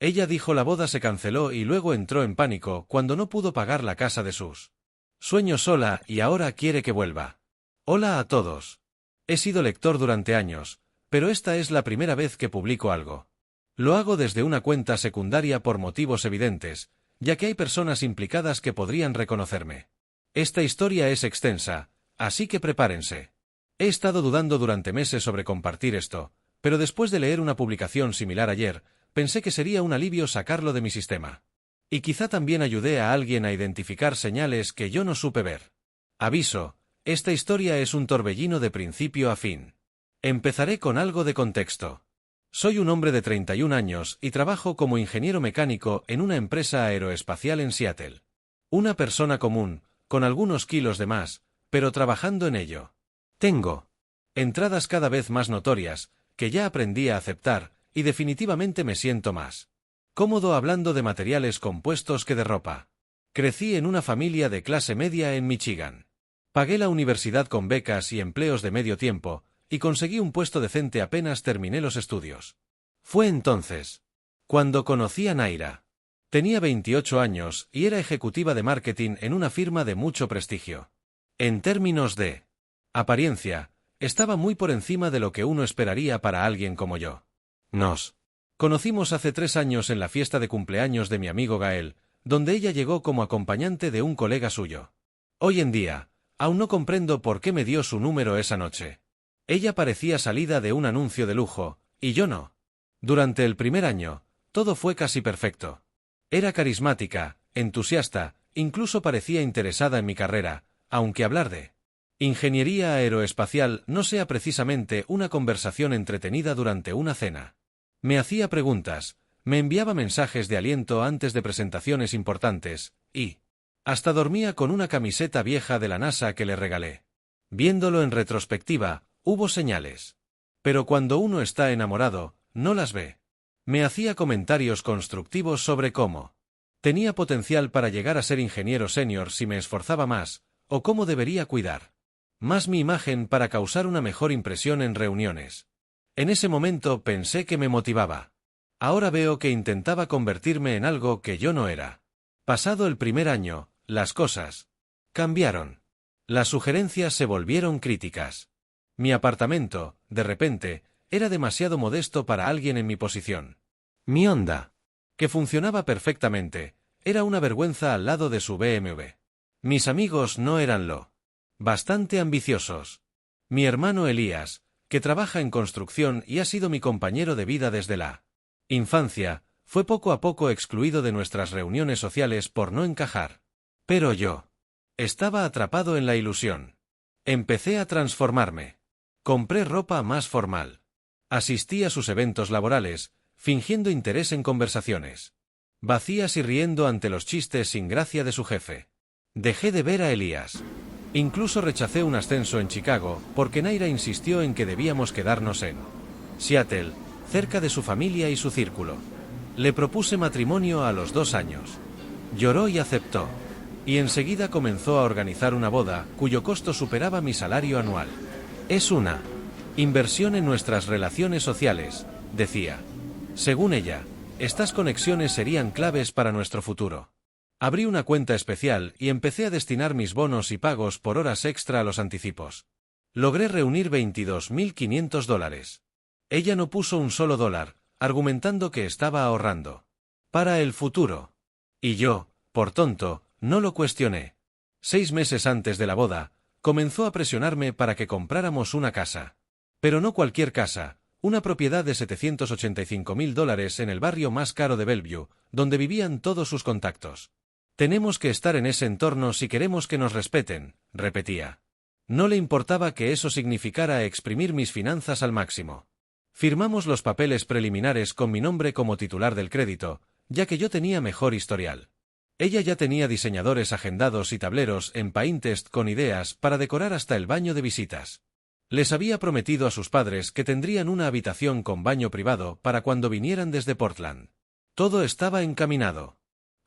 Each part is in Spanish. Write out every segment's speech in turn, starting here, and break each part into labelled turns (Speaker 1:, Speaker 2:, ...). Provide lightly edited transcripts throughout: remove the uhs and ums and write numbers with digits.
Speaker 1: Ella dijo la boda se canceló y luego entró en pánico cuando no pudo pagar la casa de sus sueños sola y ahora quiere que vuelva. Hola a todos. He sido lector durante años, pero esta es la primera vez que publico algo. Lo hago desde una cuenta secundaria por motivos evidentes, ya que hay personas implicadas que podrían reconocerme. Esta historia es extensa, así que prepárense. He estado dudando durante meses sobre compartir esto, pero después de leer una publicación similar ayer, pensé que sería un alivio sacarlo de mi sistema. Y quizá también ayudé a alguien a identificar señales que yo no supe ver. Aviso, esta historia es un torbellino de principio a fin. Empezaré con algo de contexto. Soy un hombre de 31 años y trabajo como ingeniero mecánico en una empresa aeroespacial en Seattle. Una persona común, con algunos kilos de más, pero trabajando en ello. Tengo entradas cada vez más notorias, que ya aprendí a aceptar, y definitivamente me siento más cómodo hablando de materiales compuestos que de ropa. Crecí en una familia de clase media en Michigan. Pagué la universidad con becas y empleos de medio tiempo, y conseguí un puesto decente apenas terminé los estudios. Fue entonces cuando conocí a Naira. Tenía 28 años y era ejecutiva de marketing en una firma de mucho prestigio. En términos de apariencia, estaba muy por encima de lo que uno esperaría para alguien como yo. Nos conocimos hace 3 años en la fiesta de cumpleaños de mi amigo Gael, donde ella llegó como acompañante de un colega suyo. Hoy en día, aún no comprendo por qué me dio su número esa noche. Ella parecía salida de un anuncio de lujo, y yo no. Durante el primer año, todo fue casi perfecto. Era carismática, entusiasta, incluso parecía interesada en mi carrera, aunque hablar de ingeniería aeroespacial no sea precisamente una conversación entretenida durante una cena. Me hacía preguntas, me enviaba mensajes de aliento antes de presentaciones importantes, y hasta dormía con una camiseta vieja de la NASA que le regalé. Viéndolo en retrospectiva, hubo señales. Pero cuando uno está enamorado, no las ve. Me hacía comentarios constructivos sobre cómo tenía potencial para llegar a ser ingeniero senior si me esforzaba más, o cómo debería cuidar más mi imagen para causar una mejor impresión en reuniones. En ese momento pensé que me motivaba. Ahora veo que intentaba convertirme en algo que yo no era. Pasado el primer año, las cosas cambiaron. Las sugerencias se volvieron críticas. Mi apartamento, de repente, era demasiado modesto para alguien en mi posición. Mi Honda, que funcionaba perfectamente, era una vergüenza al lado de su BMW. Mis amigos no eran lo bastante ambiciosos. Mi hermano Elías, que trabaja en construcción y ha sido mi compañero de vida desde la infancia, fue poco a poco excluido de nuestras reuniones sociales por no encajar. Pero yo estaba atrapado en la ilusión. Empecé a transformarme. Compré ropa más formal. Asistí a sus eventos laborales, fingiendo interés en conversaciones vacías y riendo ante los chistes sin gracia de su jefe. Dejé de ver a Elías. Incluso rechacé un ascenso en Chicago, porque Naira insistió en que debíamos quedarnos en Seattle, cerca de su familia y su círculo. Le propuse matrimonio a los 2 años. Lloró y aceptó. Y enseguida comenzó a organizar una boda, cuyo costo superaba mi salario anual. Es una inversión en nuestras relaciones sociales, decía. Según ella, estas conexiones serían claves para nuestro futuro. Abrí una cuenta especial y empecé a destinar mis bonos y pagos por horas extra a los anticipos. Logré reunir $22.500. Ella no puso un solo dólar, argumentando que estaba ahorrando para el futuro. Y yo, por tonto, no lo cuestioné. 6 meses antes de la boda, comenzó a presionarme para que compráramos una casa. Pero no cualquier casa, una propiedad de $785.000 en el barrio más caro de Bellevue, donde vivían todos sus contactos. Tenemos que estar en ese entorno si queremos que nos respeten, repetía. No le importaba que eso significara exprimir mis finanzas al máximo. Firmamos los papeles preliminares con mi nombre como titular del crédito, ya que yo tenía mejor historial. Ella ya tenía diseñadores agendados y tableros en Pinterest con ideas para decorar hasta el baño de visitas. Les había prometido a sus padres que tendrían una habitación con baño privado para cuando vinieran desde Portland. Todo estaba encaminado.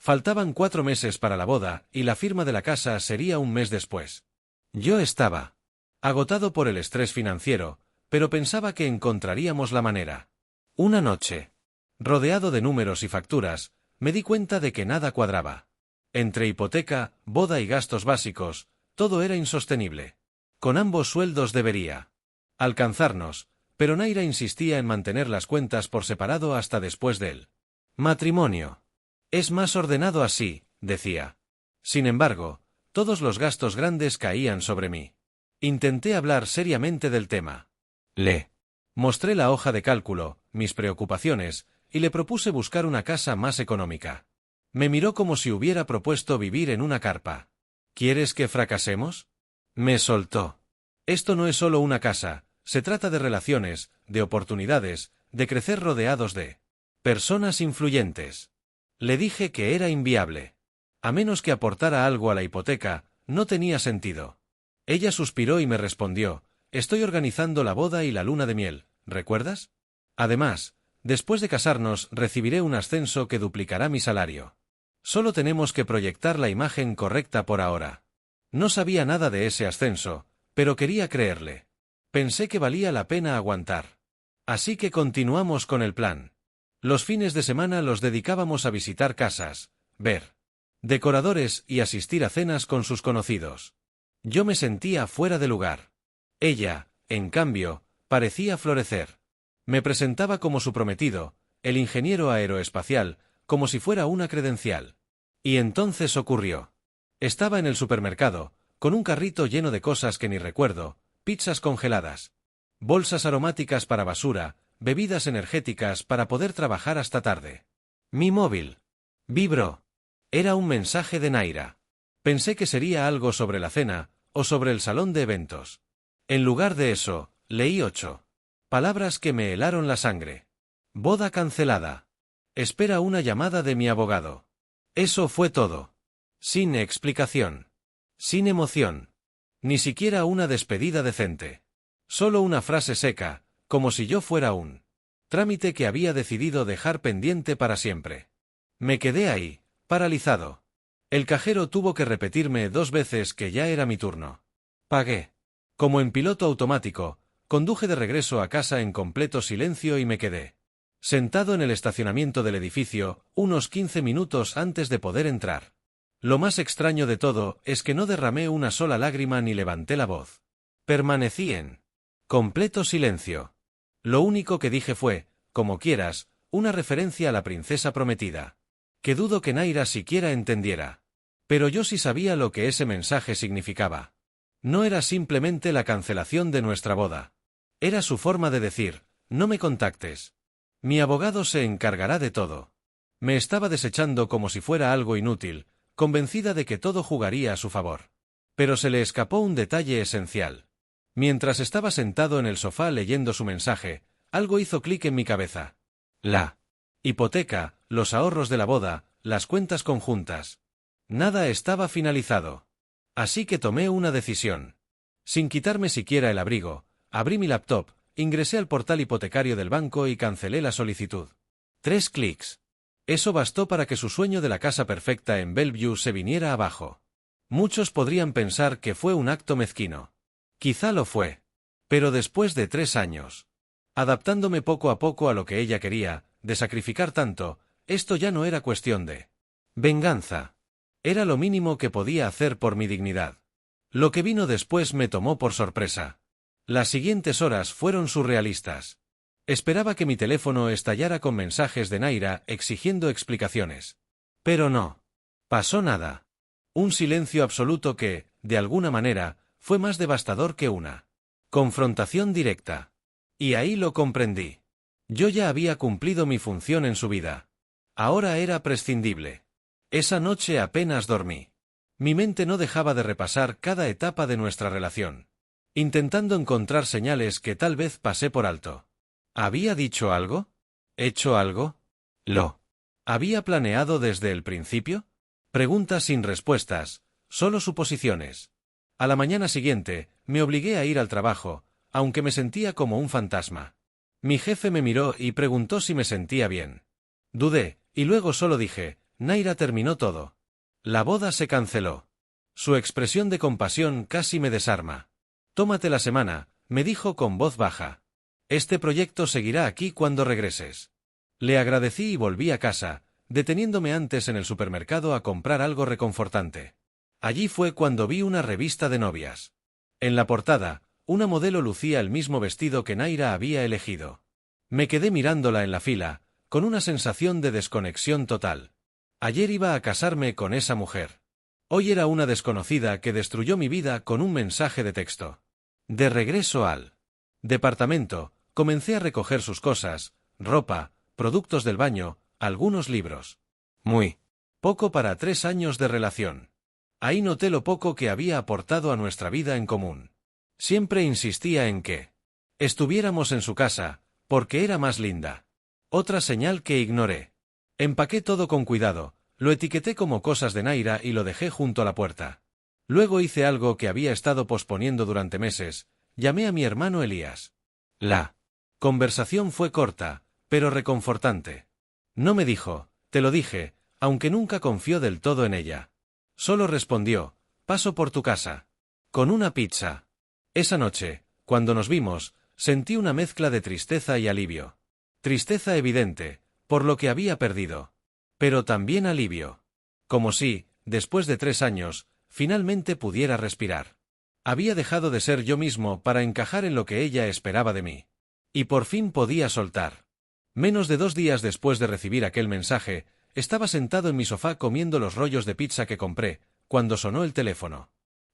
Speaker 1: Faltaban 4 meses para la boda y la firma de la casa sería un mes después. Yo estaba agotado por el estrés financiero, pero pensaba que encontraríamos la manera. Una noche Rodeado de números y facturas, me di cuenta de que nada cuadraba. Entre hipoteca, boda y gastos básicos, todo era insostenible. Con ambos sueldos debería alcanzarnos, pero Naira insistía en mantener las cuentas por separado hasta después del matrimonio. Es más ordenado así, decía. Sin embargo, todos los gastos grandes caían sobre mí. Intenté hablar seriamente del tema. Le mostré la hoja de cálculo, mis preocupaciones, y le propuse buscar una casa más económica. Me miró como si hubiera propuesto vivir en una carpa. ¿Quieres que fracasemos? Me soltó. Esto no es solo una casa, se trata de relaciones, de oportunidades, de crecer rodeados de personas influyentes. Le dije que era inviable. A menos que aportara algo a la hipoteca, no tenía sentido. Ella suspiró y me respondió, estoy organizando la boda y la luna de miel, ¿recuerdas? Además, después de casarnos recibiré un ascenso que duplicará mi salario. Solo tenemos que proyectar la imagen correcta por ahora. No sabía nada de ese ascenso, pero quería creerle. Pensé que valía la pena aguantar. Así que continuamos con el plan. Los fines de semana los dedicábamos a visitar casas, ver decoradores y asistir a cenas con sus conocidos. Yo me sentía fuera de lugar. Ella, en cambio, parecía florecer. Me presentaba como su prometido, el ingeniero aeroespacial, como si fuera una credencial. Y entonces ocurrió. Estaba en el supermercado, con un carrito lleno de cosas que ni recuerdo, pizzas congeladas, bolsas aromáticas para basura, bebidas energéticas para poder trabajar hasta tarde. Mi móvil vibró. Era un mensaje de Naira. Pensé que sería algo sobre la cena, o sobre el salón de eventos. En lugar de eso, leí 8 palabras que me helaron la sangre. Boda cancelada. Espera una llamada de mi abogado. Eso fue todo. Sin explicación. Sin emoción. Ni siquiera una despedida decente. Solo una frase seca, como si yo fuera un trámite que había decidido dejar pendiente para siempre. Me quedé ahí, paralizado. El cajero tuvo que repetirme 2 veces que ya era mi turno. Pagué. Como en piloto automático, conduje de regreso a casa en completo silencio y me quedé sentado en el estacionamiento del edificio, unos 15 minutos antes de poder entrar. Lo más extraño de todo es que no derramé una sola lágrima ni levanté la voz. Permanecí en completo silencio. Lo único que dije fue, como quieras, una referencia a la princesa prometida. Que dudo que Naira siquiera entendiera. Pero yo sí sabía lo que ese mensaje significaba. No era simplemente la cancelación de nuestra boda. Era su forma de decir, no me contactes. Mi abogado se encargará de todo. Me estaba desechando como si fuera algo inútil, convencida de que todo jugaría a su favor. Pero se le escapó un detalle esencial. Mientras estaba sentado en el sofá leyendo su mensaje, algo hizo clic en mi cabeza. La hipoteca, los ahorros de la boda, las cuentas conjuntas. Nada estaba finalizado. Así que tomé una decisión. Sin quitarme siquiera el abrigo, abrí mi laptop, ingresé al portal hipotecario del banco y cancelé la solicitud. 3 clics. Eso bastó para que su sueño de la casa perfecta en Bellevue se viniera abajo. Muchos podrían pensar que fue un acto mezquino. Quizá lo fue. Pero después de 3 años, adaptándome poco a poco a lo que ella quería, de sacrificar tanto, esto ya no era cuestión de venganza. Era lo mínimo que podía hacer por mi dignidad. Lo que vino después me tomó por sorpresa. Las siguientes horas fueron surrealistas. Esperaba que mi teléfono estallara con mensajes de Naira exigiendo explicaciones. Pero no. Pasó nada. Un silencio absoluto que, de alguna manera, fue más devastador que una confrontación directa. Y ahí lo comprendí. Yo ya había cumplido mi función en su vida. Ahora era prescindible. Esa noche apenas dormí. Mi mente no dejaba de repasar cada etapa de nuestra relación, intentando encontrar señales que tal vez pasé por alto. ¿Había dicho algo? ¿Hecho algo? ¿Lo había planeado desde el principio? Preguntas sin respuestas, solo suposiciones. A la mañana siguiente, me obligué a ir al trabajo, aunque me sentía como un fantasma. Mi jefe me miró y preguntó si me sentía bien. Dudé, y luego solo dije, Naira terminó todo. La boda se canceló. Su expresión de compasión casi me desarma. Tómate la semana, me dijo con voz baja. Este proyecto seguirá aquí cuando regreses. Le agradecí y volví a casa, deteniéndome antes en el supermercado a comprar algo reconfortante. Allí fue cuando vi una revista de novias. En la portada, una modelo lucía el mismo vestido que Naira había elegido. Me quedé mirándola en la fila, con una sensación de desconexión total. Ayer iba a casarme con esa mujer. Hoy era una desconocida que destruyó mi vida con un mensaje de texto. De regreso al departamento, comencé a recoger sus cosas, ropa, productos del baño, algunos libros. Muy poco para 3 años de relación. Ahí noté lo poco que había aportado a nuestra vida en común. Siempre insistía en que estuviéramos en su casa, porque era más linda. Otra señal que ignoré. Empaqué todo con cuidado, lo etiqueté como cosas de Naira y lo dejé junto a la puerta. Luego hice algo que había estado posponiendo durante meses, llamé a mi hermano Elías. La conversación fue corta, pero reconfortante. No me dijo, te lo dije, aunque nunca confió del todo en ella. Solo respondió, paso por tu casa. Con una pizza. Esa noche, cuando nos vimos, sentí una mezcla de tristeza y alivio. Tristeza evidente, por lo que había perdido. Pero también alivio. Como si, después de 3 años, finalmente pudiera respirar. Había dejado de ser yo mismo para encajar en lo que ella esperaba de mí. Y por fin podía soltar. Menos de 2 días después de recibir aquel mensaje, estaba sentado en mi sofá comiendo los rollos de pizza que compré, cuando sonó el teléfono.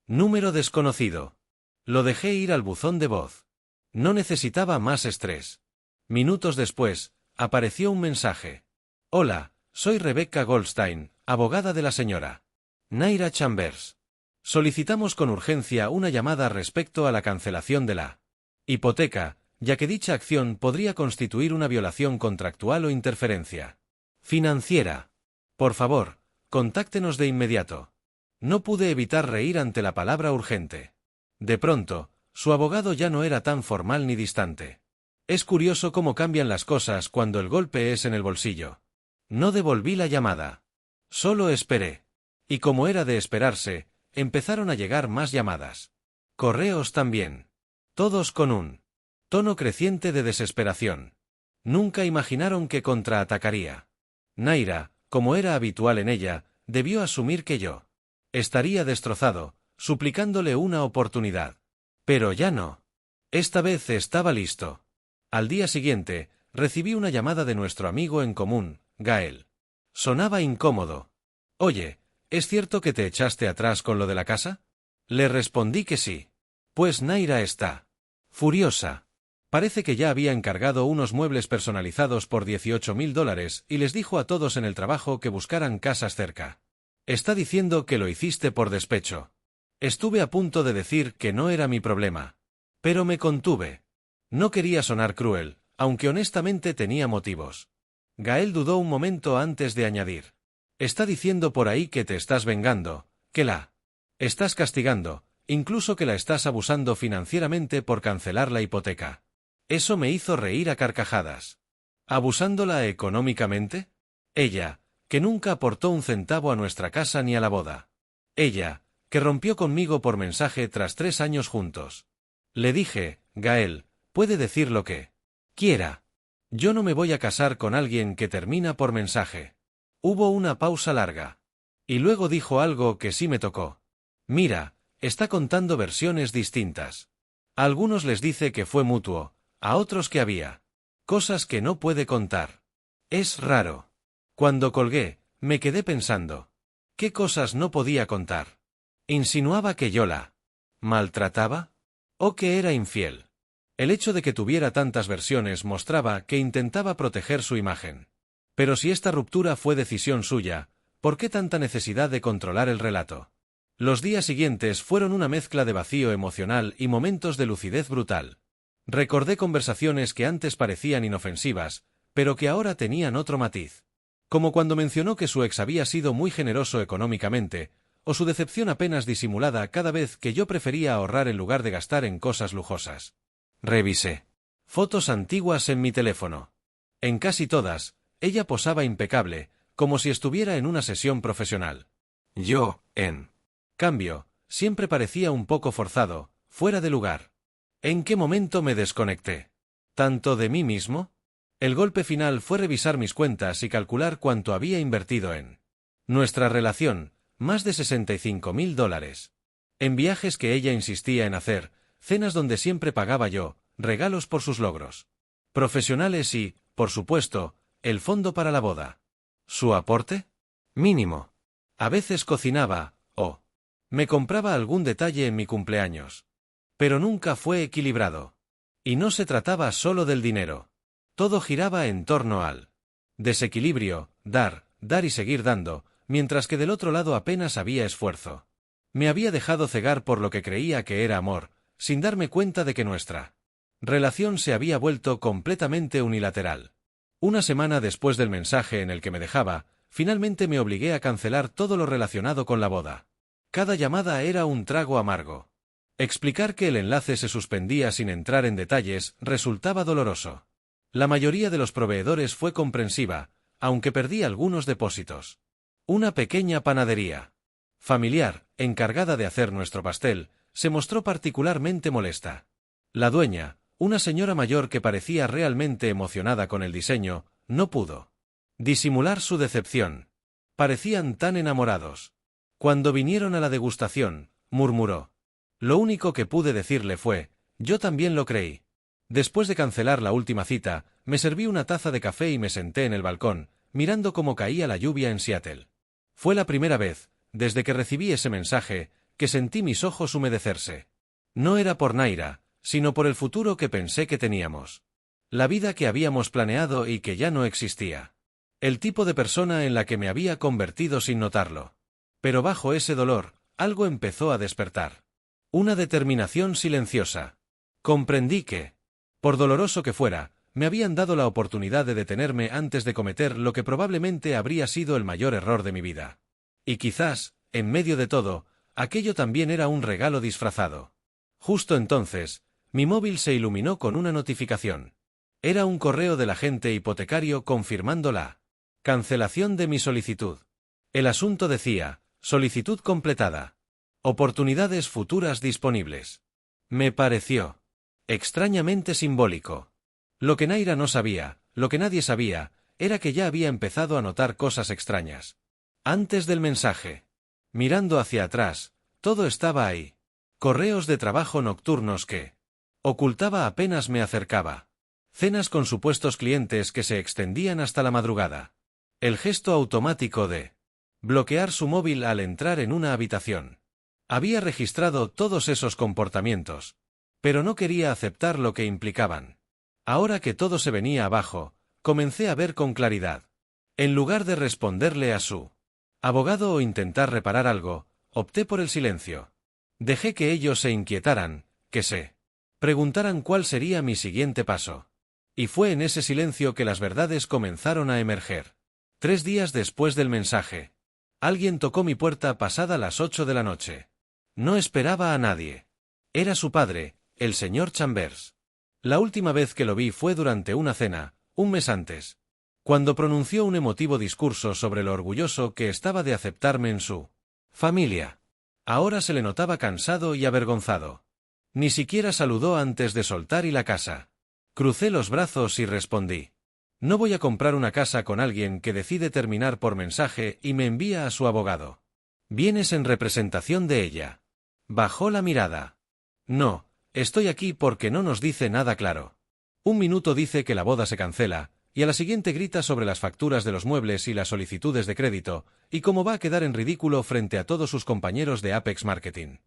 Speaker 1: Número desconocido. Lo dejé ir al buzón de voz. No necesitaba más estrés. Minutos después, apareció un mensaje. Hola, soy Rebecca Goldstein, abogada de la señora Naira Chambers. Solicitamos con urgencia una llamada respecto a la cancelación de la hipoteca, ya que dicha acción podría constituir una violación contractual o interferencia financiera. Por favor, contáctenos de inmediato. No pude evitar reír ante la palabra urgente. De pronto, su abogado ya no era tan formal ni distante. Es curioso cómo cambian las cosas cuando el golpe es en el bolsillo. No devolví la llamada. Solo esperé. Y como era de esperarse, empezaron a llegar más llamadas. Correos también. Todos con un tono creciente de desesperación. Nunca imaginaron que contraatacaría. Naira, como era habitual en ella, debió asumir que yo estaría destrozado, suplicándole una oportunidad. Pero ya no. Esta vez estaba listo. Al día siguiente, recibí una llamada de nuestro amigo en común, Gael. Sonaba incómodo. Oye, ¿es cierto que te echaste atrás con lo de la casa? Le respondí que sí. Pues Naira está furiosa. Parece que ya había encargado unos muebles personalizados por $18.000 y les dijo a todos en el trabajo que buscaran casas cerca. Está diciendo que lo hiciste por despecho. Estuve a punto de decir que no era mi problema. Pero me contuve. No quería sonar cruel, aunque honestamente tenía motivos. Gael dudó un momento antes de añadir. Está diciendo por ahí que te estás vengando, que la estás castigando, incluso que la estás abusando financieramente por cancelar la hipoteca. Eso me hizo reír a carcajadas. ¿Abusándola económicamente? Ella, que nunca aportó un centavo a nuestra casa ni a la boda. Ella, que rompió conmigo por mensaje tras 3 años juntos. Le dije, Gael, puede decir lo que quiera. Yo no me voy a casar con alguien que termina por mensaje. Hubo una pausa larga. Y luego dijo algo que sí me tocó. Mira, está contando versiones distintas. A algunos les dice que fue mutuo, a otros que había cosas que no puede contar. Es raro. Cuando colgué, me quedé pensando. ¿Qué cosas no podía contar? ¿Insinuaba que yo la maltrataba? ¿O que era infiel? El hecho de que tuviera tantas versiones mostraba que intentaba proteger su imagen. Pero si esta ruptura fue decisión suya, ¿por qué tanta necesidad de controlar el relato? Los días siguientes fueron una mezcla de vacío emocional y momentos de lucidez brutal. Recordé conversaciones que antes parecían inofensivas, pero que ahora tenían otro matiz. Como cuando mencionó que su ex había sido muy generoso económicamente, o su decepción apenas disimulada cada vez que yo prefería ahorrar en lugar de gastar en cosas lujosas. Revisé fotos antiguas en mi teléfono. En casi todas, ella posaba impecable, como si estuviera en una sesión profesional. Yo, en cambio, siempre parecía un poco forzado, fuera de lugar. ¿En qué momento me desconecté? ¿Tanto de mí mismo? El golpe final fue revisar mis cuentas y calcular cuánto había invertido en nuestra relación, más de $65.000. En viajes que ella insistía en hacer, cenas donde siempre pagaba yo, regalos por sus logros profesionales y, por supuesto, el fondo para la boda. ¿Su aporte? Mínimo. A veces cocinaba, o me compraba algún detalle en mi cumpleaños. Pero nunca fue equilibrado. Y no se trataba solo del dinero. Todo giraba en torno al desequilibrio, dar y seguir dando, mientras que del otro lado apenas había esfuerzo. Me había dejado cegar por lo que creía que era amor, sin darme cuenta de que nuestra relación se había vuelto completamente unilateral. Una semana después del mensaje en el que me dejaba, finalmente me obligué a cancelar todo lo relacionado con la boda. Cada llamada era un trago amargo. Explicar que el enlace se suspendía sin entrar en detalles resultaba doloroso. La mayoría de los proveedores fue comprensiva, aunque perdí algunos depósitos. Una pequeña panadería familiar, encargada de hacer nuestro pastel, se mostró particularmente molesta. La dueña, una señora mayor que parecía realmente emocionada con el diseño, no pudo disimular su decepción. Parecían tan enamorados. Cuando vinieron a la degustación, murmuró. Lo único que pude decirle fue, yo también lo creí. Después de cancelar la última cita, me serví una taza de café y me senté en el balcón, mirando cómo caía la lluvia en Seattle. Fue la primera vez, desde que recibí ese mensaje, que sentí mis ojos humedecerse. No era por Naira, sino por el futuro que pensé que teníamos. La vida que habíamos planeado y que ya no existía. El tipo de persona en la que me había convertido sin notarlo. Pero bajo ese dolor, algo empezó a despertar. Una determinación silenciosa. Comprendí que, por doloroso que fuera, me habían dado la oportunidad de detenerme antes de cometer lo que probablemente habría sido el mayor error de mi vida. Y quizás, en medio de todo, aquello también era un regalo disfrazado. Justo entonces, mi móvil se iluminó con una notificación. Era un correo del agente hipotecario confirmando la cancelación de mi solicitud. El asunto decía, solicitud completada. Oportunidades futuras disponibles. Me pareció extrañamente simbólico. Lo que Naira no sabía, lo que nadie sabía, era que ya había empezado a notar cosas extrañas. Antes del mensaje. Mirando hacia atrás, todo estaba ahí. Correos de trabajo nocturnos que ocultaba apenas me acercaba. Cenas con supuestos clientes que se extendían hasta la madrugada. El gesto automático de bloquear su móvil al entrar en una habitación. Había registrado todos esos comportamientos, pero no quería aceptar lo que implicaban. Ahora que todo se venía abajo, comencé a ver con claridad. En lugar de responderle a su abogado o intentar reparar algo, opté por el silencio. Dejé que ellos se inquietaran, que se preguntaran cuál sería mi siguiente paso. Y fue en ese silencio que las verdades comenzaron a emerger. 3 días después del mensaje. Alguien tocó mi puerta pasada las 8 de la noche. No esperaba a nadie. Era su padre, el señor Chambers. La última vez que lo vi fue durante una cena, un mes antes, cuando pronunció un emotivo discurso sobre lo orgulloso que estaba de aceptarme en su familia. Ahora se le notaba cansado y avergonzado. Ni siquiera saludó antes de soltar la casa. Crucé los brazos y respondí. No voy a comprar una casa con alguien que decide terminar por mensaje y me envía a su abogado. Vienes en representación de ella. Bajó la mirada. No, estoy aquí porque no nos dice nada claro. Un minuto dice que la boda se cancela, y a la siguiente grita sobre las facturas de los muebles y las solicitudes de crédito, y cómo va a quedar en ridículo frente a todos sus compañeros de Apex Marketing.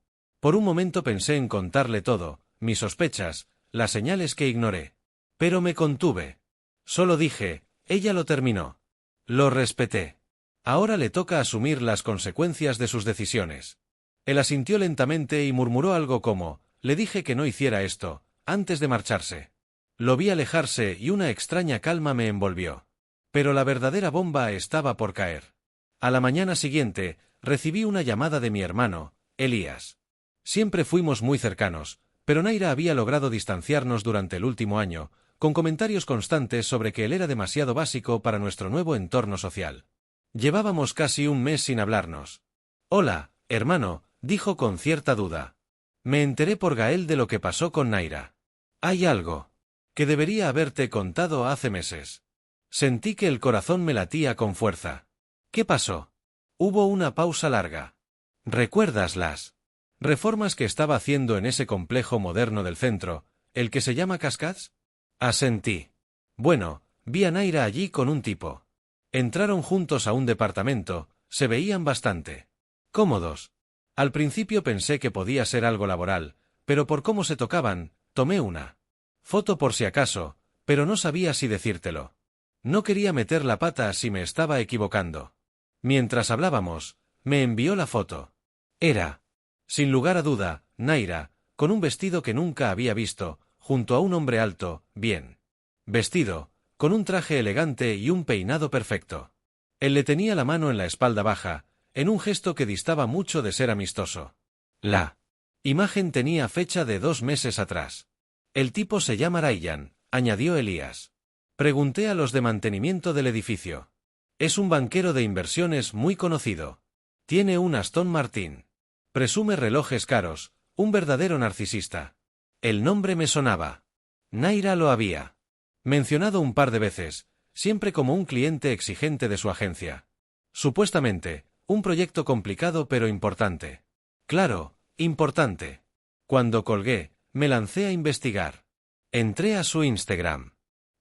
Speaker 1: Por un momento pensé en contarle todo, mis sospechas, las señales que ignoré. Pero me contuve. Solo dije, ella lo terminó. Lo respeté. Ahora le toca asumir las consecuencias de sus decisiones. Él asintió lentamente y murmuró algo como, le dije que no hiciera esto, antes de marcharse. Lo vi alejarse y una extraña calma me envolvió. Pero la verdadera bomba estaba por caer. A la mañana siguiente, recibí una llamada de mi hermano, Elías. Siempre fuimos muy cercanos, pero Naira había logrado distanciarnos durante el último año, con comentarios constantes sobre que él era demasiado básico para nuestro nuevo entorno social. Llevábamos casi un mes sin hablarnos. Hola, hermano, dijo con cierta duda. Me enteré por Gael de lo que pasó con Naira. ¿Hay algo que debería haberte contado hace meses. Sentí que el corazón me latía con fuerza. ¿Qué pasó? Hubo una pausa larga. ¿Recuerdas las reformas que estaba haciendo en ese complejo moderno del centro, el que se llama Cascades? Asentí. Bueno, vi a Naira allí con un tipo. Entraron juntos a un departamento, se veían bastante cómodos. Al principio pensé que podía ser algo laboral, pero por cómo se tocaban, tomé una foto por si acaso, pero no sabía si decírtelo. No quería meter la pata si me estaba equivocando. Mientras hablábamos, me envió la foto. Era, sin lugar a duda, Naira, con un vestido que nunca había visto, junto a un hombre alto, bien vestido, con un traje elegante y un peinado perfecto. Él le tenía la mano en la espalda baja, en un gesto que distaba mucho de ser amistoso. La imagen tenía fecha de 2 meses atrás. El tipo se llama Ryan, añadió Elías. Pregunté a los de mantenimiento del edificio. Es un banquero de inversiones muy conocido. Tiene un Aston Martin. Presume relojes caros, un verdadero narcisista. El nombre me sonaba. Naira lo había mencionado un par de veces, siempre como un cliente exigente de su agencia. Supuestamente, un proyecto complicado pero importante. Claro, importante. Cuando colgué, me lancé a investigar. Entré a su Instagram.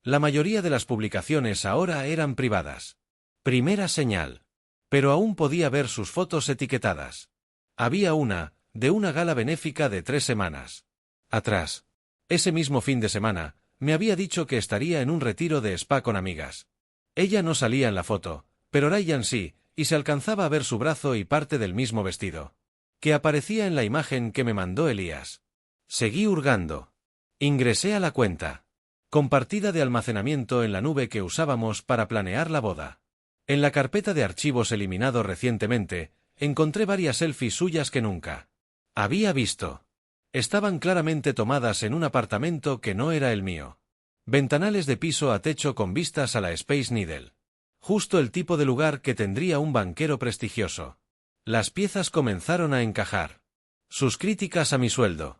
Speaker 1: La mayoría de las publicaciones ahora eran privadas. Primera señal. Pero aún podía ver sus fotos etiquetadas. Había una, de una gala benéfica de 3 semanas atrás. Ese mismo fin de semana, me había dicho que estaría en un retiro de spa con amigas. Ella no salía en la foto, pero Ryan sí, y se alcanzaba a ver su brazo y parte del mismo vestido, que aparecía en la imagen que me mandó Elías. Seguí hurgando. Ingresé a la cuenta compartida de almacenamiento en la nube que usábamos para planear la boda. En la carpeta de archivos eliminado recientemente, encontré varias selfies suyas que nunca había visto. Estaban claramente tomadas en un apartamento que no era el mío. Ventanales de piso a techo con vistas a la Space Needle. Justo el tipo de lugar que tendría un banquero prestigioso. Las piezas comenzaron a encajar. Sus críticas a mi sueldo.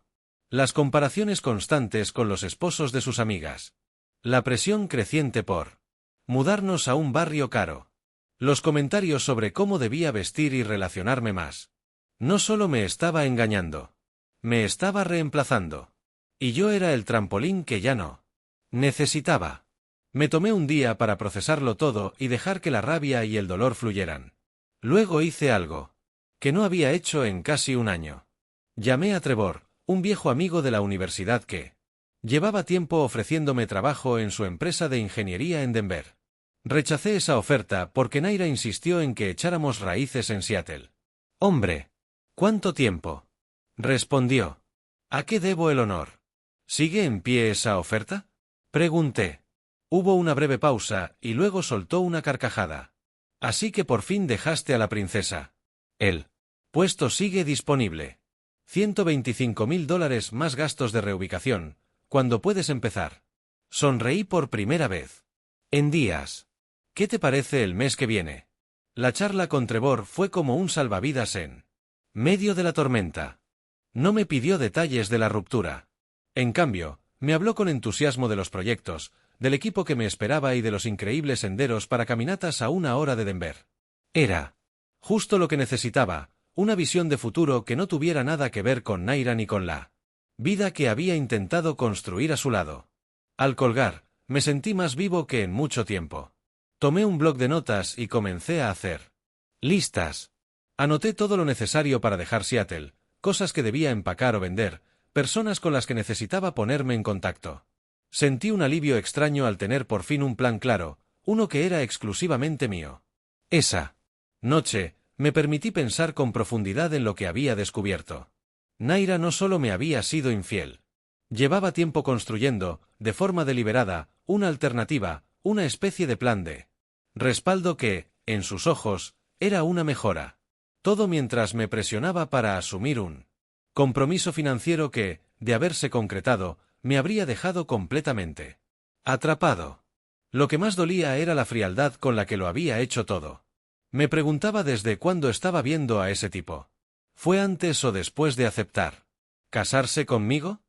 Speaker 1: Las comparaciones constantes con los esposos de sus amigas. La presión creciente por mudarnos a un barrio caro. Los comentarios sobre cómo debía vestir y relacionarme más. No solo me estaba engañando. Me estaba reemplazando. Y yo era el trampolín que ya no necesitaba. Me tomé un día para procesarlo todo y dejar que la rabia y el dolor fluyeran. Luego hice algo que no había hecho en casi un año. Llamé a Trevor, un viejo amigo de la universidad que llevaba tiempo ofreciéndome trabajo en su empresa de ingeniería en Denver. Rechacé esa oferta porque Naira insistió en que echáramos raíces en Seattle. Hombre, ¿cuánto tiempo? Respondió. ¿A qué debo el honor? ¿Sigue en pie esa oferta? Pregunté. Hubo una breve pausa y luego soltó una carcajada. Así que por fin dejaste a la princesa. El puesto sigue disponible. $125.000 más gastos de reubicación, ¿cuándo puedes empezar? Sonreí por primera vez. En días. ¿Qué te parece el mes que viene? La charla con Trevor fue como un salvavidas en medio de la tormenta. No me pidió detalles de la ruptura. En cambio, me habló con entusiasmo de los proyectos, del equipo que me esperaba y de los increíbles senderos para caminatas a 1 hora de Denver. Era justo lo que necesitaba, una visión de futuro que no tuviera nada que ver con Naira ni con la vida que había intentado construir a su lado. Al colgar, me sentí más vivo que en mucho tiempo. Tomé un bloc de notas y comencé a hacer listas. Anoté todo lo necesario para dejar Seattle, cosas que debía empacar o vender, personas con las que necesitaba ponerme en contacto. Sentí un alivio extraño al tener por fin un plan claro, uno que era exclusivamente mío. Esa noche, me permití pensar con profundidad en lo que había descubierto. Naira no solo me había sido infiel. Llevaba tiempo construyendo, de forma deliberada, una alternativa, una especie de plan de respaldo que, en sus ojos, era una mejora. Todo mientras me presionaba para asumir un compromiso financiero que, de haberse concretado, me habría dejado completamente atrapado. Lo que más dolía era la frialdad con la que lo había hecho todo. Me preguntaba desde cuándo estaba viendo a ese tipo. ¿Fue antes o después de aceptar casarse conmigo?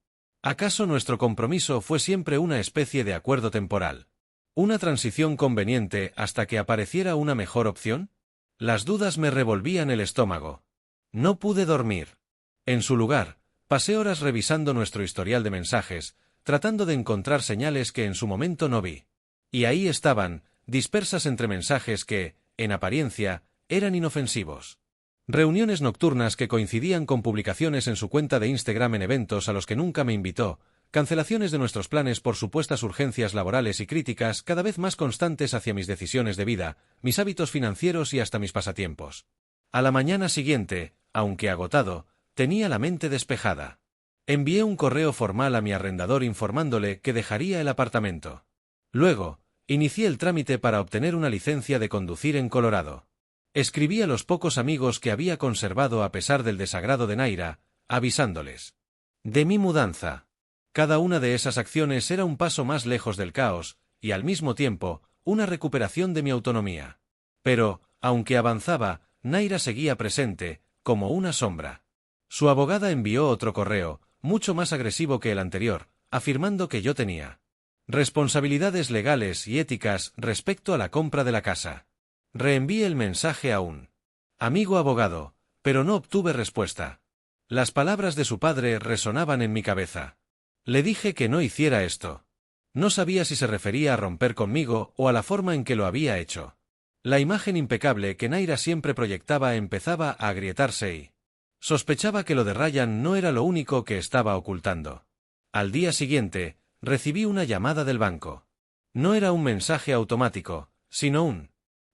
Speaker 1: ¿Acaso nuestro compromiso fue siempre una especie de acuerdo temporal? ¿Una transición conveniente hasta que apareciera una mejor opción? Las dudas me revolvían el estómago. No pude dormir. En su lugar, pasé horas revisando nuestro historial de mensajes, tratando de encontrar señales que en su momento no vi. Y ahí estaban, dispersas entre mensajes que, en apariencia, eran inofensivos. Reuniones nocturnas que coincidían con publicaciones en su cuenta de Instagram en eventos a los que nunca me invitó, cancelaciones de nuestros planes por supuestas urgencias laborales y críticas cada vez más constantes hacia mis decisiones de vida, mis hábitos financieros y hasta mis pasatiempos. A la mañana siguiente, aunque agotado, tenía la mente despejada. Envié un correo formal a mi arrendador informándole que dejaría el apartamento. Luego, inicié el trámite para obtener una licencia de conducir en Colorado. Escribí a los pocos amigos que había conservado a pesar del desagrado de Naira, avisándoles de mi mudanza. Cada una de esas acciones era un paso más lejos del caos, y al mismo tiempo, una recuperación de mi autonomía. Pero, aunque avanzaba, Naira seguía presente, como una sombra. Su abogada envió otro correo, mucho más agresivo que el anterior, afirmando que yo tenía responsabilidades legales y éticas respecto a la compra de la casa. Reenvié el mensaje a un amigo abogado, pero no obtuve respuesta. Las palabras de su padre resonaban en mi cabeza. Le dije que no hiciera esto. No sabía si se refería a romper conmigo o a la forma en que lo había hecho. La imagen impecable que Naira siempre proyectaba empezaba a agrietarse y sospechaba que lo de Ryan no era lo único que estaba ocultando. Al día siguiente, recibí una llamada del banco. No era un mensaje automático, sino un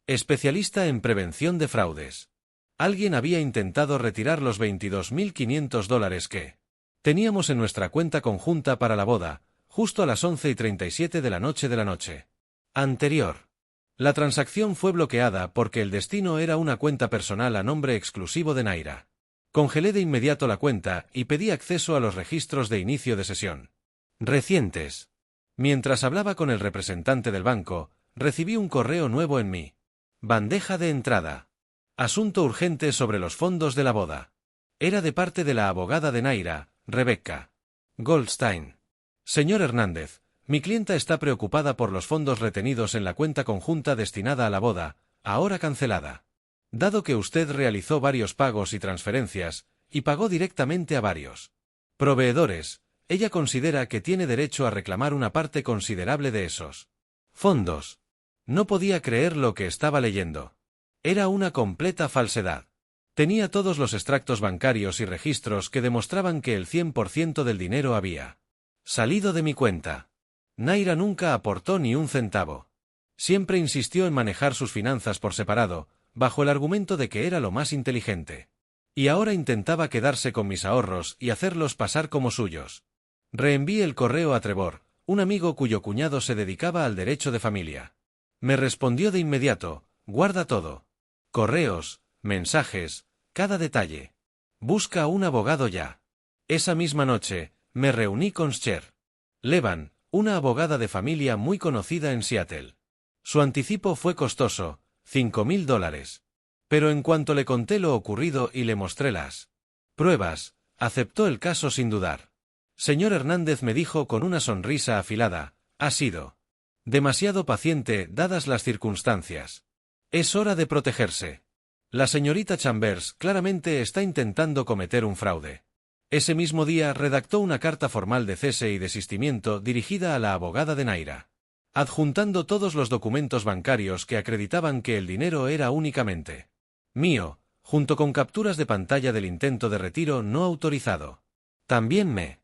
Speaker 1: especialista en prevención de fraudes. Alguien había intentado retirar los $22.500 que teníamos en nuestra cuenta conjunta para la boda, justo a las 11:37 de la noche anterior. La transacción fue bloqueada porque el destino era una cuenta personal a nombre exclusivo de Naira. Congelé de inmediato la cuenta y pedí acceso a los registros de inicio de sesión recientes. Mientras hablaba con el representante del banco, recibí un correo nuevo en mi bandeja de entrada. Asunto urgente sobre los fondos de la boda. Era de parte de la abogada de Naira, Rebecca Goldstein. Señor Hernández, mi clienta está preocupada por los fondos retenidos en la cuenta conjunta destinada a la boda, ahora cancelada. Dado que usted realizó varios pagos y transferencias, y pagó directamente a varios proveedores, ella considera que tiene derecho a reclamar una parte considerable de esos fondos. No podía creer lo que estaba leyendo. Era una completa falsedad. Tenía todos los extractos bancarios y registros que demostraban que el 100% del dinero había salido de mi cuenta. Naira nunca aportó ni un centavo. Siempre insistió en manejar sus finanzas por separado, bajo el argumento de que era lo más inteligente. Y ahora intentaba quedarse con mis ahorros y hacerlos pasar como suyos. Reenvié el correo a Trevor, un amigo cuyo cuñado se dedicaba al derecho de familia. Me respondió de inmediato: guarda todo. Correos, mensajes, cada detalle. Busca un abogado ya. Esa misma noche, me reuní con Cher Levan, una abogada de familia muy conocida en Seattle. Su anticipo fue costoso, $5.000. Pero en cuanto le conté lo ocurrido y le mostré las pruebas, aceptó el caso sin dudar. Señor Hernández, me dijo con una sonrisa afilada, ha sido demasiado paciente dadas las circunstancias. Es hora de protegerse. La señorita Chambers claramente está intentando cometer un fraude. Ese mismo día redactó una carta formal de cese y desistimiento dirigida a la abogada de Naira, adjuntando todos los documentos bancarios que acreditaban que el dinero era únicamente mío, junto con capturas de pantalla del intento de retiro no autorizado. También me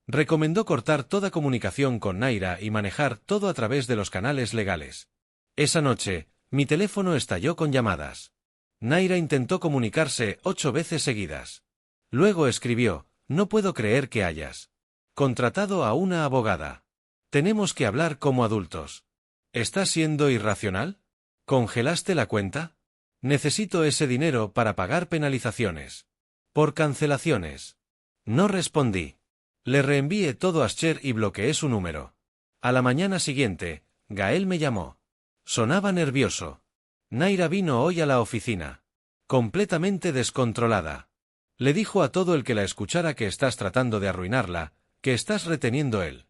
Speaker 1: recomendó cortar toda comunicación con Naira y manejar todo a través de los canales legales. Esa noche, mi teléfono estalló con llamadas. Naira intentó comunicarse 8 veces seguidas. Luego escribió: no puedo creer que hayas contratado a una abogada. Tenemos que hablar como adultos. ¿Estás siendo irracional? ¿Congelaste la cuenta? Necesito ese dinero para pagar penalizaciones por cancelaciones. No respondí. Le reenvié todo a Cher y bloqueé su número. A la mañana siguiente, Gael me llamó. Sonaba nervioso. Naira vino hoy a la oficina. Completamente descontrolada. Le dijo a todo el que la escuchara que estás tratando de arruinarla, que estás reteniendo él.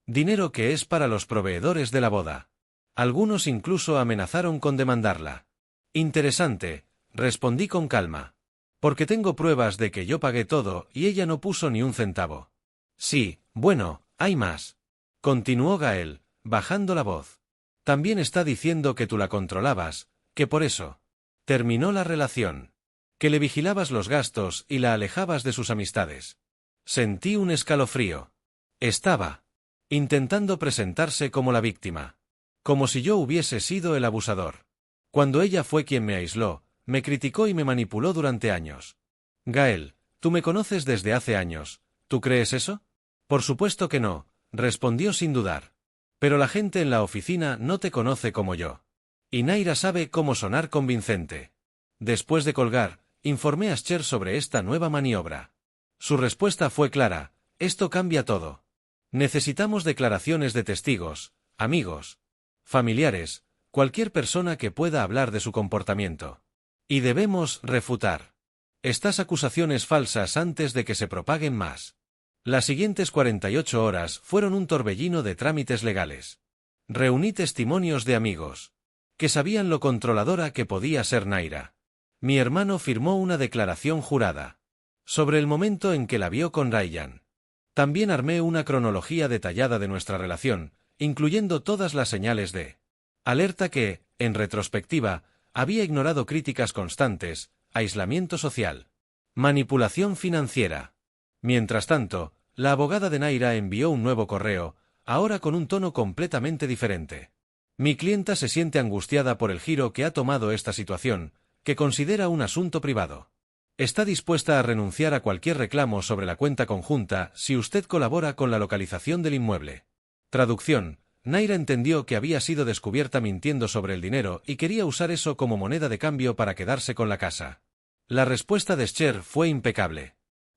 Speaker 1: Dinero que es para los proveedores de la boda. Algunos incluso amenazaron con demandarla. Interesante, respondí con calma. Porque tengo pruebas de que yo pagué todo y ella no puso ni un centavo. Sí, bueno, hay más. Continuó Gael, bajando la voz. También está diciendo que tú la controlabas, que por eso terminó la relación. Que le vigilabas los gastos y la alejabas de sus amistades. Sentí un escalofrío. Estaba intentando presentarse como la víctima. Como si yo hubiese sido el abusador. Cuando ella fue quien me aisló, me criticó y me manipuló durante años. Gael, tú me conoces desde hace años. ¿Tú crees eso? Por supuesto que no, respondió sin dudar. Pero la gente en la oficina no te conoce como yo. Y Naira sabe cómo sonar convincente. Después de colgar, informé a Scher sobre esta nueva maniobra. Su respuesta fue clara: esto cambia todo. Necesitamos declaraciones de testigos, amigos, familiares, cualquier persona que pueda hablar de su comportamiento. Y debemos refutar estas acusaciones falsas antes de que se propaguen más. Las siguientes 48 horas fueron un torbellino de trámites legales. Reuní testimonios de amigos que sabían lo controladora que podía ser Naira. Mi hermano firmó una declaración jurada sobre el momento en que la vio con Ryan. También armé una cronología detallada de nuestra relación, incluyendo todas las señales de alerta que, en retrospectiva, había ignorado: críticas constantes, aislamiento social, manipulación financiera. Mientras tanto, la abogada de Naira envió un nuevo correo, ahora con un tono completamente diferente. Mi clienta se siente angustiada por el giro que ha tomado esta situación, que considera un asunto privado. Está dispuesta a renunciar a cualquier reclamo sobre la cuenta conjunta si usted colabora con la localización del inmueble. Traducción: Naira entendió que había sido descubierta mintiendo sobre el dinero y quería usar eso como moneda de cambio para quedarse con la casa. La respuesta de Scher fue impecable.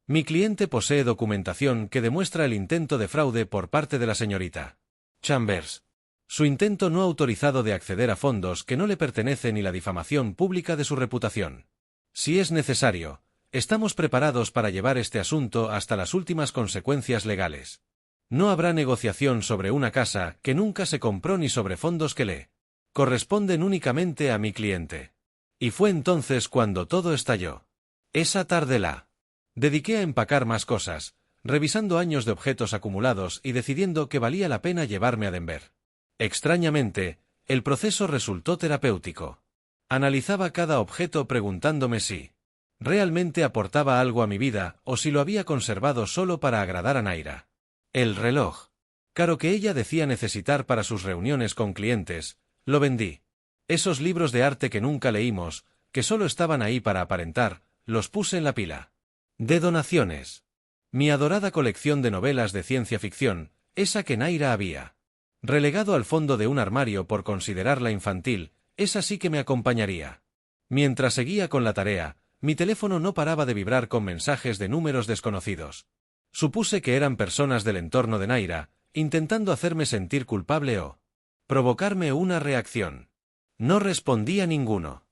Speaker 1: Mi cliente posee documentación que demuestra el intento de fraude por parte de la señorita Chambers. Su intento no autorizado de acceder a fondos que no le pertenecen y la difamación pública de su reputación. Si es necesario, estamos preparados para llevar este asunto hasta las últimas consecuencias legales. No habrá negociación sobre una casa que nunca se compró ni sobre fondos que le corresponden únicamente a mi cliente. Y fue entonces cuando todo estalló. Esa tarde la dediqué a empacar más cosas, revisando años de objetos acumulados y decidiendo que valía la pena llevarme a Denver. Extrañamente, el proceso resultó terapéutico. Analizaba cada objeto preguntándome si realmente aportaba algo a mi vida o si lo había conservado solo para agradar a Naira. El reloj caro que ella decía necesitar para sus reuniones con clientes, lo vendí. Esos libros de arte que nunca leímos, que solo estaban ahí para aparentar, los puse en la pila de donaciones. Mi adorada colección de novelas de ciencia ficción, esa que Naira había relegado al fondo de un armario por considerarla infantil, esa sí que me acompañaría. Mientras seguía con la tarea, mi teléfono no paraba de vibrar con mensajes de números desconocidos. Supuse que eran personas del entorno de Naira, intentando hacerme sentir culpable o provocarme una reacción. No respondí a ninguno.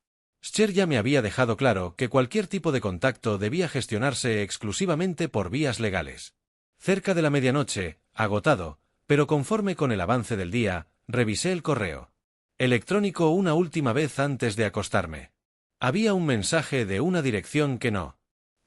Speaker 1: Scher ya me había dejado claro que cualquier tipo de contacto debía gestionarse exclusivamente por vías legales. Cerca de la medianoche, agotado, pero conforme con el avance del día, revisé el correo electrónico una última vez antes de acostarme. Había un mensaje de una dirección que no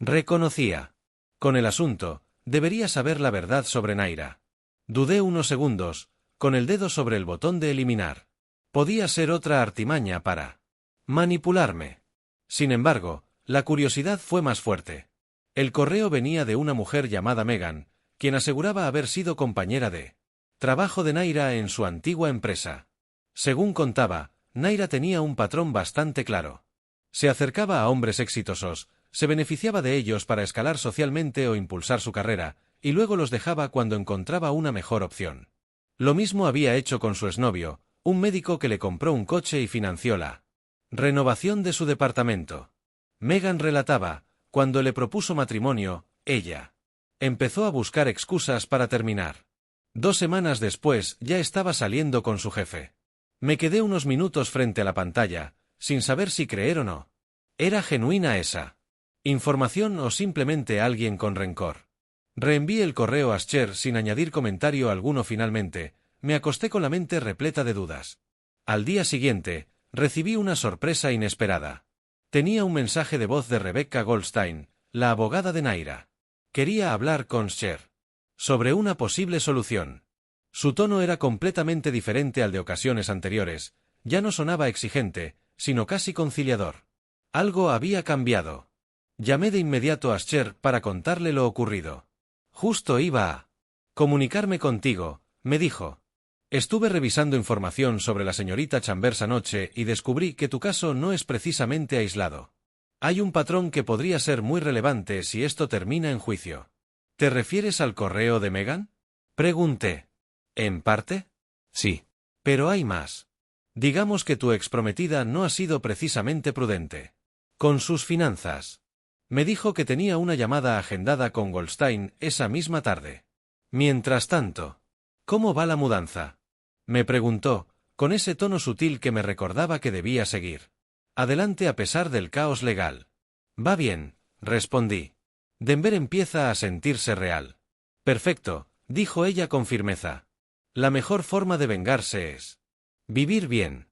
Speaker 1: reconocía. Con el asunto, debería saber la verdad sobre Naira. Dudé unos segundos, con el dedo sobre el botón de eliminar. Podía ser otra artimaña para manipularme. Sin embargo, la curiosidad fue más fuerte. El correo venía de una mujer llamada Megan, quien aseguraba haber sido compañera de trabajo de Naira en su antigua empresa. Según contaba, Naira tenía un patrón bastante claro. Se acercaba a hombres exitosos, se beneficiaba de ellos para escalar socialmente o impulsar su carrera, y luego los dejaba cuando encontraba una mejor opción. Lo mismo había hecho con su exnovio, un médico que le compró un coche y financió la renovación de su departamento. Megan relataba: cuando le propuso matrimonio, ella empezó a buscar excusas para terminar. 2 semanas después ya estaba saliendo con su jefe. Me quedé unos minutos frente a la pantalla, sin saber si creer o no. ¿Era genuina esa información o simplemente alguien con rencor? Reenvié el correo a Ascher sin añadir comentario alguno finalmente, me acosté con la mente repleta de dudas. Al día siguiente, recibí una sorpresa inesperada. Tenía un mensaje de voz de Rebecca Goldstein, la abogada de Naira. Quería hablar con Ascher sobre una posible solución. Su tono era completamente diferente al de ocasiones anteriores, ya no sonaba exigente, sino casi conciliador. Algo había cambiado. Llamé de inmediato a Ascher para contarle lo ocurrido. Justo iba a comunicarme contigo, me dijo. Estuve revisando información sobre la señorita Chambers anoche y descubrí que tu caso no es precisamente aislado. Hay un patrón que podría ser muy relevante si esto termina en juicio. ¿Te refieres al correo de Megan? Pregunté. ¿En parte? Sí. Pero hay más. Digamos que tu exprometida no ha sido precisamente prudente con sus finanzas. Me dijo que tenía una llamada agendada con Goldstein esa misma tarde. Mientras tanto, ¿cómo va la mudanza? Me preguntó, con ese tono sutil que me recordaba que debía seguir adelante a pesar del caos legal. Va bien, respondí. Denver empieza a sentirse real. Perfecto, dijo ella con firmeza. La mejor forma de vengarse es vivir bien.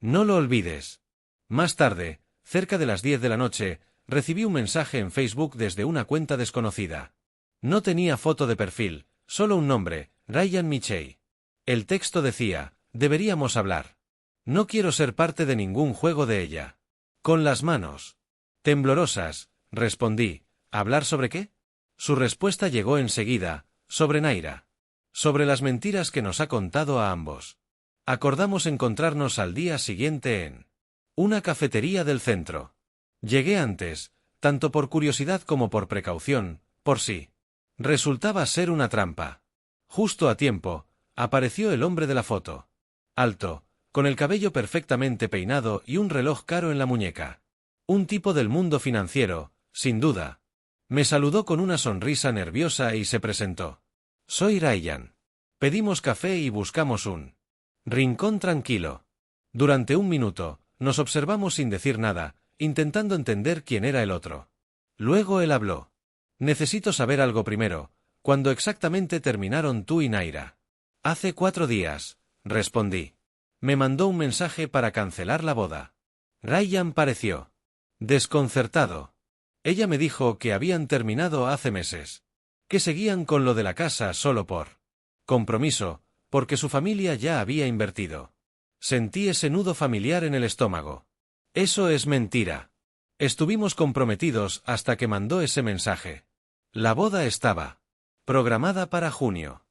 Speaker 1: No lo olvides. Más tarde, cerca de las 10 de la noche, recibí un mensaje en Facebook desde una cuenta desconocida. No tenía foto de perfil, solo un nombre, Ryan Michey. El texto decía, deberíamos hablar. No quiero ser parte de ningún juego de ella. Con las manos temblorosas, respondí, ¿hablar sobre qué? Su respuesta llegó enseguida, sobre Naira. Sobre las mentiras que nos ha contado a ambos. Acordamos encontrarnos al día siguiente en una cafetería del centro. Llegué antes, tanto por curiosidad como por precaución, por si resultaba ser una trampa. Justo a tiempo, apareció el hombre de la foto. Alto, con el cabello perfectamente peinado y un reloj caro en la muñeca. Un tipo del mundo financiero, sin duda. Me saludó con una sonrisa nerviosa y se presentó. Soy Ryan. Pedimos café y buscamos un rincón tranquilo. Durante un minuto, nos observamos sin decir nada, intentando entender quién era el otro. Luego él habló. Necesito saber algo primero. ¿Cuándo exactamente terminaron tú y Naira? Hace 4 días, respondí. Me mandó un mensaje para cancelar la boda. Ryan pareció desconcertado. Ella me dijo que habían terminado hace meses. Que seguían con lo de la casa solo por compromiso, porque su familia ya había invertido. Sentí ese nudo familiar en el estómago. Eso es mentira. Estuvimos comprometidos hasta que mandó ese mensaje. La boda estaba programada para junio.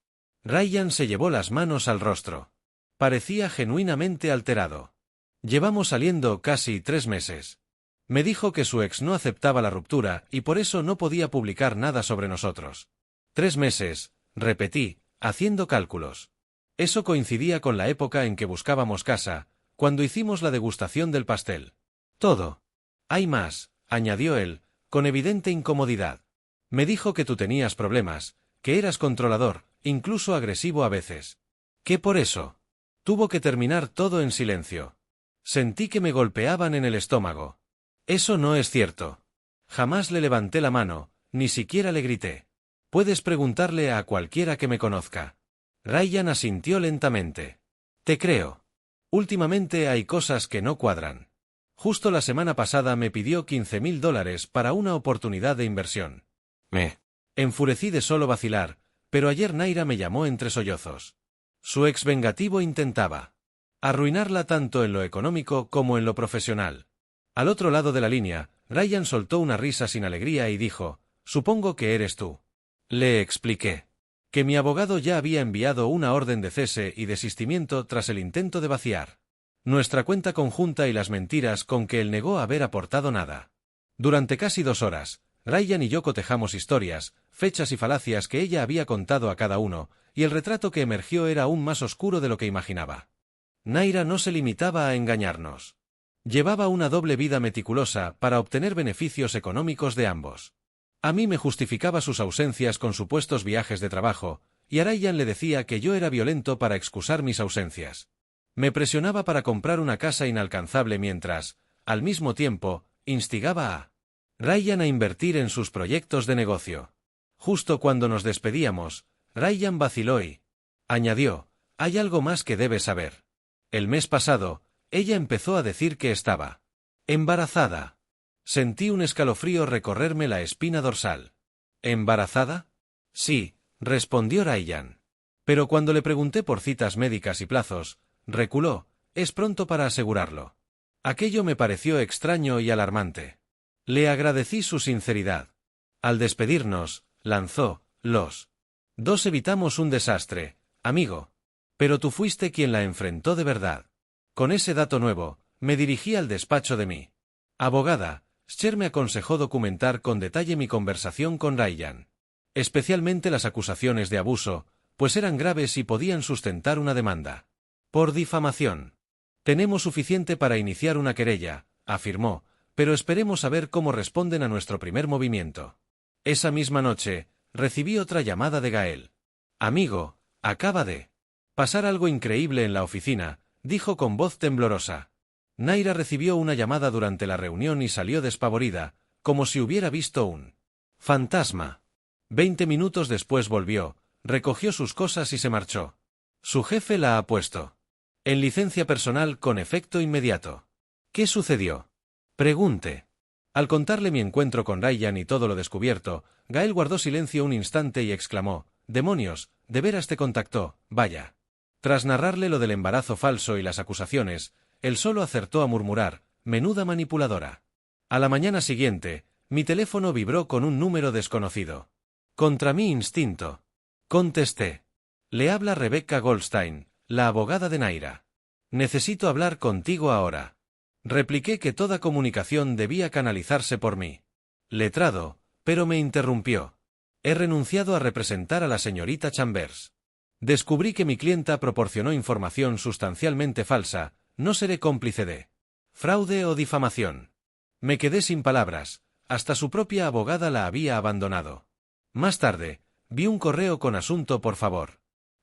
Speaker 1: Ryan se llevó las manos al rostro. Parecía genuinamente alterado. Llevamos saliendo casi 3 meses. Me dijo que su ex no aceptaba la ruptura y por eso no podía publicar nada sobre nosotros. 3 meses, repetí, haciendo cálculos. Eso coincidía con la época en que buscábamos casa, cuando hicimos la degustación del pastel. Todo. Hay más, añadió él, con evidente incomodidad. Me dijo que tú tenías problemas, que eras controlador, incluso agresivo a veces. Que por eso tuvo que terminar todo en silencio. Sentí que me golpeaban en el estómago. Eso no es cierto. Jamás le levanté la mano, ni siquiera le grité. Puedes preguntarle a cualquiera que me conozca. Ryan asintió lentamente. Te creo. Últimamente hay cosas que no cuadran. Justo la semana pasada me pidió $15,000 para una oportunidad de inversión. Me enfurecí de solo vacilar, pero ayer Naira me llamó entre sollozos. Su ex vengativo intentaba arruinarla tanto en lo económico como en lo profesional. Al otro lado de la línea, Ryan soltó una risa sin alegría y dijo, «Supongo que eres tú». Le expliqué que mi abogado ya había enviado una orden de cese y desistimiento tras el intento de vaciar nuestra cuenta conjunta y las mentiras con que él negó haber aportado nada. Durante casi 2 horas, Ryan y yo cotejamos historias, fechas y falacias que ella había contado a cada uno, y el retrato que emergió era aún más oscuro de lo que imaginaba. Naira no se limitaba a engañarnos. Llevaba una doble vida meticulosa para obtener beneficios económicos de ambos. A mí me justificaba sus ausencias con supuestos viajes de trabajo, y a Ryan le decía que yo era violento para excusar mis ausencias. Me presionaba para comprar una casa inalcanzable mientras, al mismo tiempo, instigaba a Ryan a invertir en sus proyectos de negocio. Justo cuando nos despedíamos, Ryan vaciló y añadió, hay algo más que debes saber. El mes pasado, ella empezó a decir que estaba embarazada. Sentí un escalofrío recorrerme la espina dorsal. ¿Embarazada? Sí, respondió Ryan. Pero cuando le pregunté por citas médicas y plazos, reculó, es pronto para asegurarlo. Aquello me pareció extraño y alarmante. Le agradecí su sinceridad. Al despedirnos, lanzó, los dos evitamos un desastre, amigo. Pero tú fuiste quien la enfrentó de verdad. Con ese dato nuevo, me dirigí al despacho de mi abogada. Scher me aconsejó documentar con detalle mi conversación con Ryan. Especialmente las acusaciones de abuso, pues eran graves y podían sustentar una demanda por difamación. Tenemos suficiente para iniciar una querella, afirmó, pero esperemos a ver cómo responden a nuestro primer movimiento. Esa misma noche, recibí otra llamada de Gael. Amigo, acaba de pasar algo increíble en la oficina, dijo con voz temblorosa. Naira recibió una llamada durante la reunión y salió despavorida, como si hubiera visto un fantasma. 20 minutos después volvió, recogió sus cosas y se marchó. Su jefe la ha puesto en licencia personal con efecto inmediato. ¿Qué sucedió? Pregunté. Al contarle mi encuentro con Ryan y todo lo descubierto, Gael guardó silencio un instante y exclamó, «Demonios, de veras te contactó, vaya». Tras narrarle lo del embarazo falso y las acusaciones, él solo acertó a murmurar, «Menuda manipuladora». A la mañana siguiente, mi teléfono vibró con un número desconocido. Contra mi instinto. Contesté. Le habla Rebecca Goldstein, la abogada de Naira. Necesito hablar contigo ahora. Repliqué que toda comunicación debía canalizarse por mí. Letrado, pero me interrumpió. He renunciado a representar a la señorita Chambers. Descubrí que mi clienta proporcionó información sustancialmente falsa, no seré cómplice de fraude o difamación. Me quedé sin palabras, hasta su propia abogada la había abandonado. Más tarde, vi un correo con asunto por favor.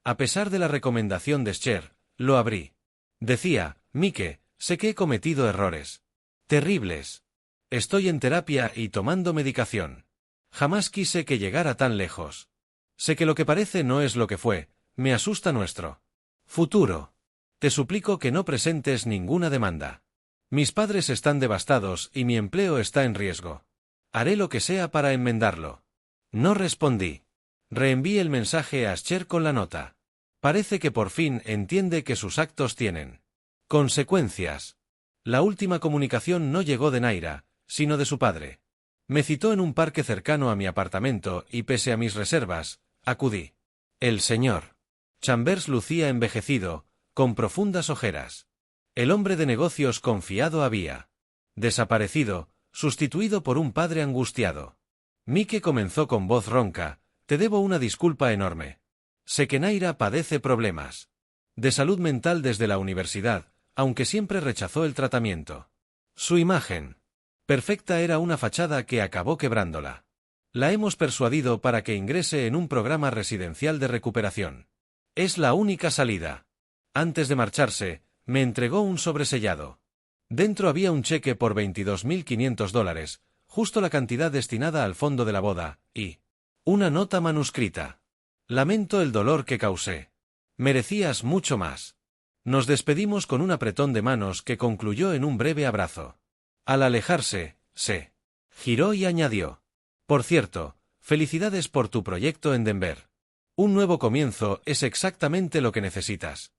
Speaker 1: A pesar de la recomendación de Scher, lo abrí. Decía, Mike, sé que he cometido errores terribles. Estoy en terapia y tomando medicación. Jamás quise que llegara tan lejos. Sé que lo que parece no es lo que fue, me asusta nuestro futuro. Te suplico que no presentes ninguna demanda. Mis padres están devastados y mi empleo está en riesgo. Haré lo que sea para enmendarlo. No respondí. Reenvié el mensaje a Scher con la nota. Parece que por fin entiende que sus actos tienen consecuencias. La última comunicación no llegó de Naira, sino de su padre. Me citó en un parque cercano a mi apartamento y pese a mis reservas, acudí. El señor Chambers lucía envejecido, con profundas ojeras. El hombre de negocios confiado había desaparecido, sustituido por un padre angustiado. Mike comenzó con voz ronca, te debo una disculpa enorme. Sé que Naira padece problemas de salud mental desde la universidad, aunque siempre rechazó el tratamiento. Su imagen perfecta era una fachada que acabó quebrándola. La hemos persuadido para que ingrese en un programa residencial de recuperación. Es la única salida. Antes de marcharse, me entregó un sobresellado. Dentro había un cheque por $22.500, justo la cantidad destinada al fondo de la boda, y una nota manuscrita. Lamento el dolor que causé. Merecías mucho más. Nos despedimos con un apretón de manos que concluyó en un breve abrazo. Al alejarse, se giró y añadió. Por cierto, felicidades por tu proyecto en Denver. Un nuevo comienzo es exactamente lo que necesitas.